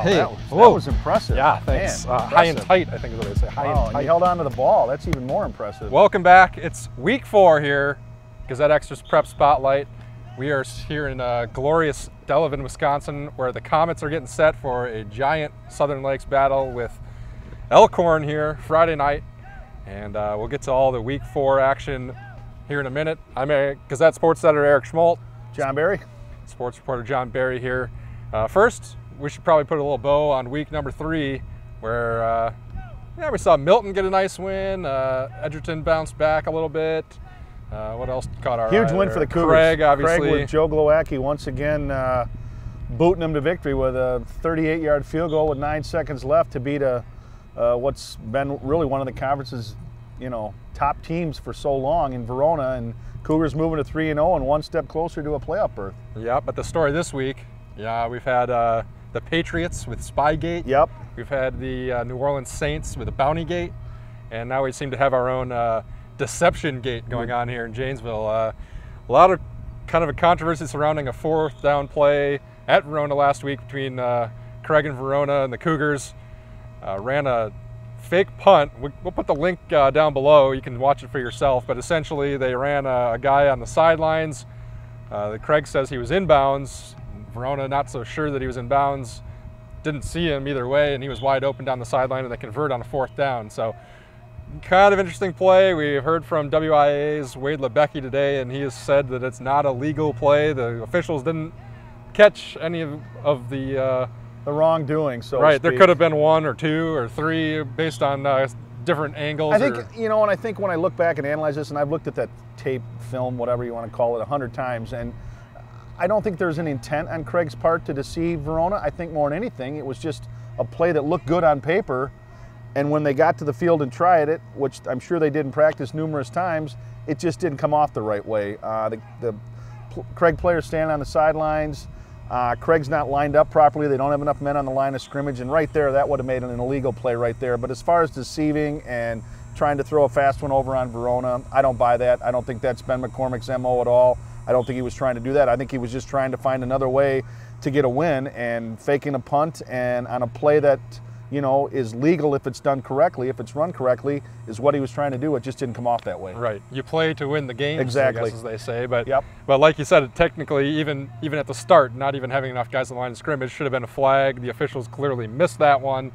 Wow, Hey, that was impressive. Yeah, thanks. Man, high and tight, I think is what they say. High wow, and tight. you held on to the ball. That's even more impressive. Welcome back. It's week 4 here. Gazette Extra's Prep Spotlight. We are here in glorious Delavan, Wisconsin, where the Comets are getting set for a giant Southern Lakes battle with Elkhorn here Friday night. And we'll get to all the week 4 action here in a minute. I'm a Gazette sports editor, Eric Schmoldt. John Barry. Sports reporter John Barry here. First, we should probably put a little bow on week number 3, where we saw Milton get a nice win. Edgerton bounced back a little bit. What else caught our huge eye win there? for the Cougars. Craig, obviously. Craig with Joe Glowacki once again booting them to victory with a 38-yard field goal with 9 seconds left to beat what's been really one of the conference's top teams for so long in Verona, and Cougars moving to 3-0 and one step closer to a playoff berth. Yeah, but the story this week, we've had the Patriots with Spygate. Yep. We've had the New Orlean Saints with the Bountygate, and now we seem to have our own Deceptiongate going on here in Janesville. A lot of kind of a controversy surrounding a 4th down play at Verona last week between Craig and Verona, and the Cougars ran a fake punt. We'll put the link down below. You can watch it for yourself, but essentially they ran a guy on the sidelines. Craig says he was inbounds. Verona not so sure that he was in bounds. Didn't see him either way, and he was wide open down the sideline, and they convert on a 4th down. So kind of interesting play. We heard from WIA's Wade Lebecki today, and he has said that it's not a legal play. The officials didn't catch any of the wrongdoing. So right, there could have been 1 or 2 or 3 based on different angles. I think, and I think when I look back and analyze this, and I've looked at that tape, film, whatever you want to call it, 100 times, and I don't think there's an intent on Craig's part to deceive Verona. I think more than anything, it was just a play that looked good on paper, and when they got to the field and tried it, which I'm sure they did in practice numerous times, it just didn't come off the right way. The Craig players stand on the sidelines. Craig's not lined up properly. They don't have enough men on the line of scrimmage, and right there, that would have made an illegal play right there. But as far as deceiving and trying to throw a fast one over on Verona, I don't buy that. I don't think that's Ben McCormick's MO at all. I don't think he was trying to do that. I think he was just trying to find another way to get a win, and faking a punt and on a play that is legal if it's done correctly, if it's run correctly, is what he was trying to do. It just didn't come off that way. Right. You play to win the game, exactly, I guess, as they say. But yep. But like you said, technically, even at the start, not even having enough guys on the line of scrimmage should have been a flag. The officials clearly missed that one.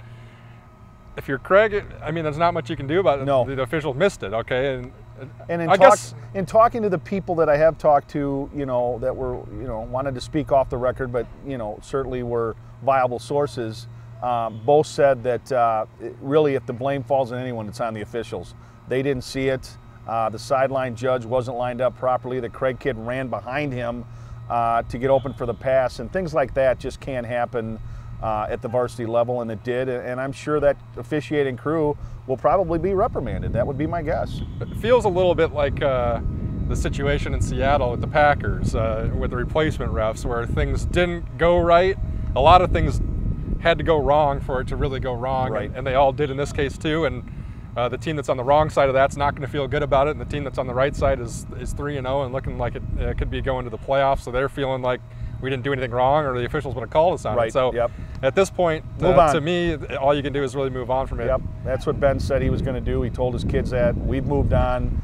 If you're Craig, I mean, there's not much you can do about it. No. The officials missed it. Okay. And in talking to the people that I have talked to, that were, wanted to speak off the record, but, certainly were viable sources, both said that really if the blame falls on anyone, it's on the officials. They didn't see it. The sideline judge wasn't lined up properly. The Craig kid ran behind him to get open for the pass, and things like that just can't happen at the varsity level, and it did. And I'm sure that officiating crew will probably be reprimanded. That would be my guess. It feels a little bit like the situation in Seattle with the Packers with the replacement refs, where things didn't go right. A lot of things had to go wrong for it to really go wrong, right. And they all did in this case too. And the team that's on the wrong side of that's not going to feel good about it, and the team that's on the right side is 3-0 and looking like it could be going to the playoffs. So they're feeling like we didn't do anything wrong, or the officials would have called us on right. it. So yep. At this point, to me, all you can do is really move on from it. Yep, that's what Ben said he was going to do. He told his kids that. We've moved on.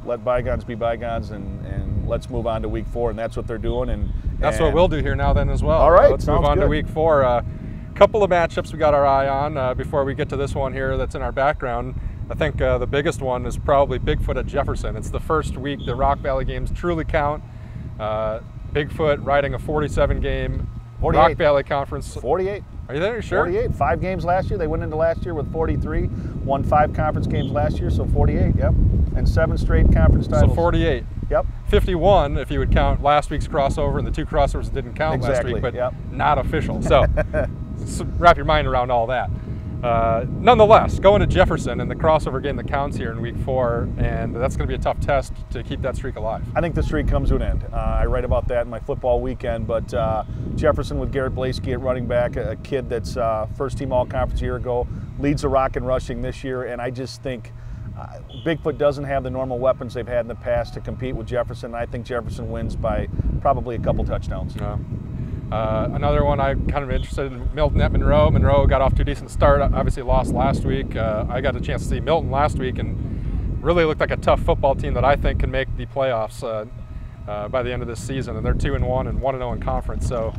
Let bygones be bygones, and let's move on to week 4, and that's what they're doing. And that's what we'll do here now then as well. All right, let's move on to week 4. A couple of matchups we got our eye on before we get to this one here that's in our background. I think the biggest one is probably Bigfoot at Jefferson. It's the first week the Rock Valley games truly count. Bigfoot riding a 47-game Rock Valley Conference. 48. Are you there? You sure? 48. 5 games last year. They went into last year with 43. Won 5 conference games last year, so 48. Yep. And 7 straight conference titles. So 48. Yep. 51 if you would count last week's crossover and the 2 crossovers that didn't count last week, but not official. So wrap your mind around all that. Nonetheless, going to Jefferson and the crossover game that counts here in week 4, and that's going to be a tough test to keep that streak alive. I think the streak comes to an end. I write about that in my football weekend, but Jefferson with Garrett Blaskey at running back, a kid that's first team all-conference a year ago, leads the rock in rushing this year, and I just think Bigfoot doesn't have the normal weapons they've had in the past to compete with Jefferson. I think Jefferson wins by probably a couple touchdowns. Another one I'm kind of interested in, Milton at Monroe. Monroe got off to a decent start, obviously lost last week. I got a chance to see Milton last week and really looked like a tough football team that I think can make the playoffs by the end of this season. And they're 2-1 and 1-0 in conference. So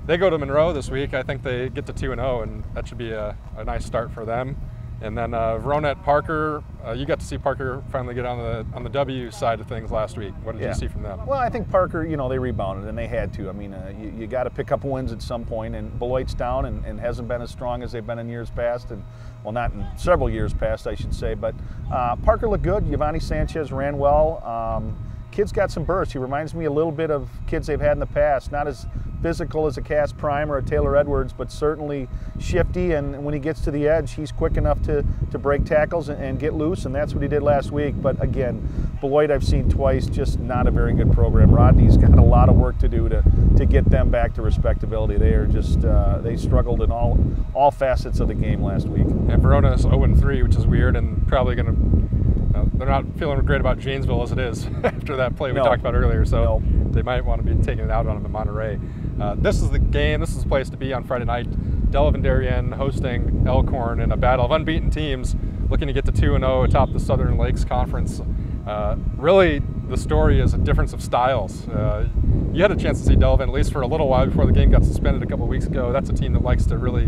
they go to Monroe this week. I think they get to 2-0, and that should be a nice start for them. And then Verona at Parker, you got to see Parker finally get on the W side of things last week. What did you see from them? Well, I think Parker, they rebounded, and they had to. I mean, you got to pick up wins at some point, and Beloit's down and hasn't been as strong as they've been in years past, and well, not in several years past, I should say. But Parker looked good. Giovanni Sanchez ran well. Kid's got some burst. He reminds me a little bit of kids they've had in the past. Not as physical as a Cass Prime or a Taylor Edwards, but certainly shifty, and when he gets to the edge, he's quick enough to break tackles and get loose, and that's what he did last week. But again, Beloit I've seen twice, just not a very good program. Rodney's got a lot of work to do to get them back to respectability. They are just, they struggled in all facets of the game last week. And Verona is 0-3, which is weird, and probably going to, they're not feeling great about Janesville as it is after that play we talked about earlier, so they might want to be taking it out on them in Monterey. This is the game, this is the place to be on Friday night. Delavan Darien hosting Elkhorn in a battle of unbeaten teams, looking to get to 2-0 atop the Southern Lakes Conference. Really, the story is a difference of styles. You had a chance to see Delavan at least for a little while before the game got suspended a couple of weeks ago. That's a team that likes to really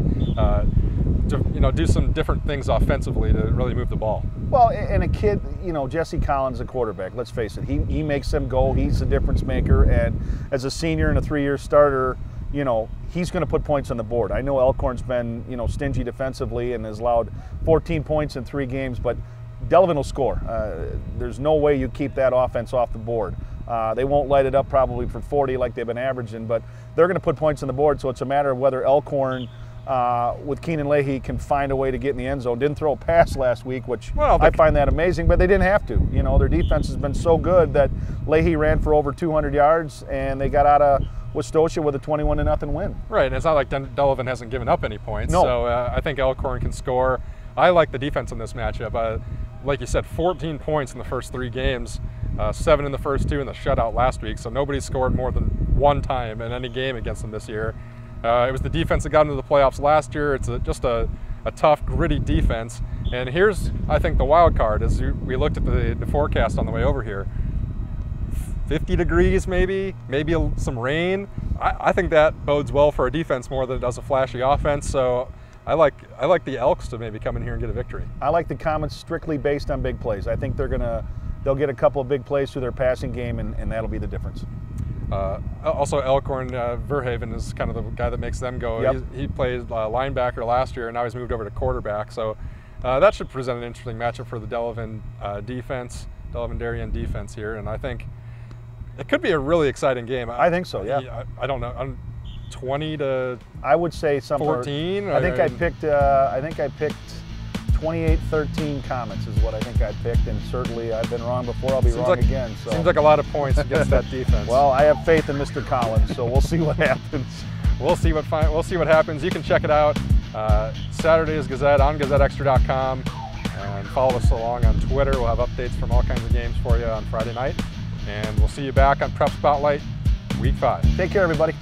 do some different things offensively to really move the ball. Well, and a kid, Jesse Collins, a quarterback, let's face it, he makes them go. He's the difference maker, and as a senior and a 3-year starter, he's going to put points on the board. I know Elkhorn's been, stingy defensively and has allowed 14 points in 3 games, but Delavan will score. There's no way you keep that offense off the board. They won't light it up probably for 40 like they've been averaging, but they're going to put points on the board, so it's a matter of whether Elkhorn with Keenan Leahy can find a way to get in the end zone. Didn't throw a pass last week, which I find that amazing, but they didn't have to. Their defense has been so good that Leahy ran for over 200 yards, and they got out of Westosha with a 21-0 win. Right, and it's not like Delavan hasn't given up any points, so I think Elkhorn can score. I like the defense in this matchup. Like you said, 14 points in the first 3 games, 7 in the first 2 in the shutout last week, so nobody scored more than 1 time in any game against them this year. It was the defense that got into the playoffs last year. It's just a tough, gritty defense. And here's, I think, the wild card. As we looked at the forecast on the way over here, 50 degrees maybe some rain. I think that bodes well for a defense more than it does a flashy offense. So I like the Elks to maybe come in here and get a victory. I like the comments strictly based on big plays. I think they'll get a couple of big plays through their passing game, and that'll be the difference. Also, Elkhorn, Verhaven is kind of the guy that makes them go. Yep. He played linebacker last year, and now he's moved over to quarterback. So that should present an interesting matchup for the Delavan Darien defense here. And I think it could be a really exciting game. I think so, yeah. I don't know. I'm 20 to I would say something 14. I think I picked 28-13 Comets is what I think I picked, and certainly I've been wrong before. I'll be wrong again. So. Seems like a lot of points against that defense. Well, I have faith in Mr. Collins, so we'll see what happens. We'll see what happens. You can check it out. Saturday is Gazette on GazetteExtra.com, and follow us along on Twitter. We'll have updates from all kinds of games for you on Friday night, and we'll see you back on Prep Spotlight Week 5. Take care, everybody.